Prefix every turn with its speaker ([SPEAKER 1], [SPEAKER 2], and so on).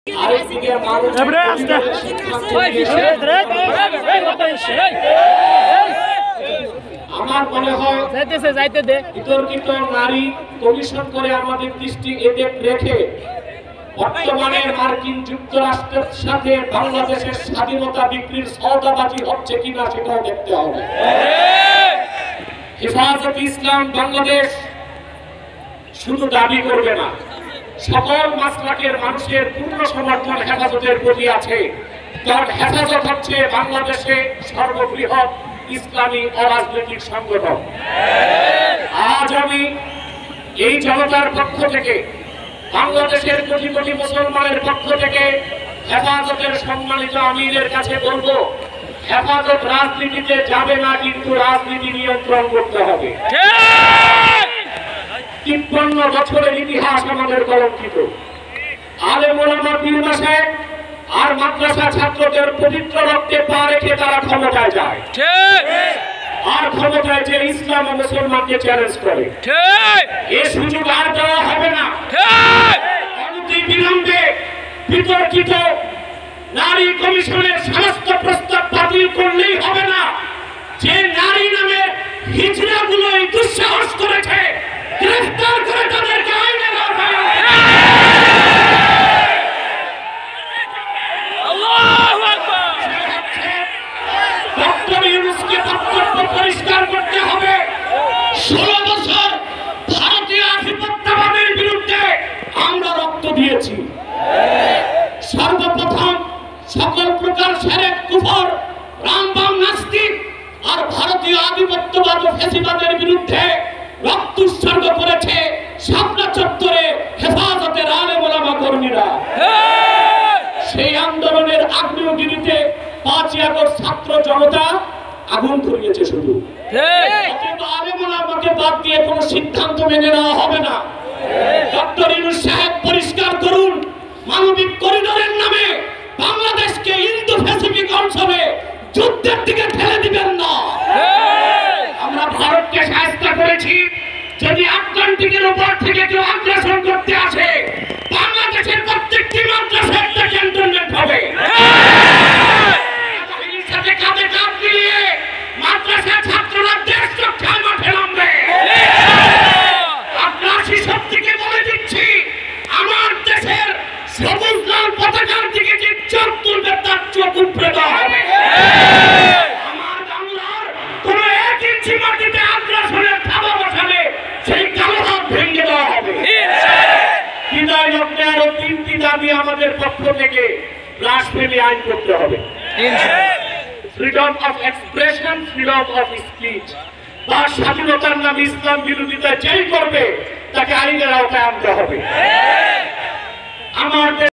[SPEAKER 1] আমার মনে হয় বিতর্কিত নারী কমিশন করে আমাদের দৃষ্টি এদিকে রেখে বর্তমানে মার্কিন যুক্তরাষ্ট্রের সাথে বাংলাদেশের স্বাধীনতা বিক্রির সওদাবাজি হচ্ছে কিনা সেটাও দেখতে হবে। হেফাজতে ইসলাম বাংলাদেশ শুধু দাবি করবে না, সকল মাসলাকের মানুষের পূর্ণ সমর্থন হেফাজতের প্রতি আছে, কারণ হেফাজত হচ্ছে বাংলাদেশে সর্ববৃহৎ ইসলামী অরাজনৈতিক সংগঠন। আজ আমি এই জনতার পক্ষ থেকে, বাংলাদেশের কোটি কোটি মুসলমানের পক্ষ থেকে হেফাজতের সম্মানিত আমিরের কাছে বলবো, হেফাজত রাজনীতিতে যাবে না, কিন্তু রাজনীতি নিয়ন্ত্রণ করতে হবে। ৫৩ বছরের ইতিহাস আমাদের কলঙ্কিত। আলেম ওলামা পীর মাশায়েখ আর মাদ্রাসা ছাত্রদের পবিত্র রক্তে পা রেখে তারা ক্ষমতায় যায়, আর ক্ষমতায় যে ইসলাম ও মুসলমানকে চ্যালেঞ্জ করে। এই সুযোগ আর দেওয়া হবে না। অনতিবিলম্বে বিতর্কিত নারী কমিশনের সমস্ত প্রস্তাব বাতিল করলেই হবে না। যে নারী নামে হিজড়াগুলো এই দুঃসাহস করেছে, গ্রেফতার করে তাদেরকে আইনের আওতায় ডক্টর ইউনূসকে বক্তব্য পরিষ্কার করতে হবে। 16 বছর ভারতীয় আধিপত্যবাদের বিরুদ্ধে আমরা রক্ত দিয়েছি। সর্বপ্রথম সকল প্রকার শিরক, কুফর, রামবাম, নাস্তিক আর ভারতীয় আধিপত্যবাদ ও ফ্যাসিবাদের বিরুদ্ধে রক্ত উৎসর্গ করেছে শাপলা চত্বরে হেফাজতের আলেম ওলামা কর্মীরা। সেই আন্দোলনের আগ্নেয়গিরিতে 5ই আগস্ট ছাত্র জনতা আগুন ধরিয়েছে। শুধু আলেম ওলামাকে বাদ দিয়ে কোনো সিদ্ধান্ত মেনে নেওয়া হবে না। ডক্টর ইউনূস সাহেব পরিষ্কার করুন, মানবিক করিডোরের নামে বাংলাদেশকে ইন্দো প্যাসিফিক অঞ্চলে যুদ্ধের দিকে ঠেলে দিবেন না। আমরা ভারতকে সাহায্য করেছি, যদি আটলান্টিকের উপর থেকে কেউ আগ্রাসন করতে আসে, বাংলাদেশের প্রত্যেকটি মাদ্রাসা একটা ক্যান্টনমেন্ট হবে। সাথে কাঁধে কাঁধ মিলিয়ে মাদ্রাসা ছাত্ররা দেশ রক্ষায় মাঠে নামবে। আপনার শিশুটিকে বলে দিচ্ছি, আমার দেশের সবুজ লাল পতাকার দিকে যে চোখ তুলবে তার চোখ উপড়ে দেওয়া হবে। আমার বাংলার কোন 1 ইঞ্চি মাটিতে আগ্রাসনের থাবা বসালে সেই কালো হাত ভেঙে দেওয়া হবে। বিদায় লগ্নে আরো 3টি দাবি আমাদের পক্ষ থেকে ব্লাসফেমি আইন করতে হবে। Freedom of expression, freedom of speech, বা স্বাধীনতার নামে ইসলাম বিরোধিতা যেই করবে তাকে আইনের আওতায় আনতে হবে। আমার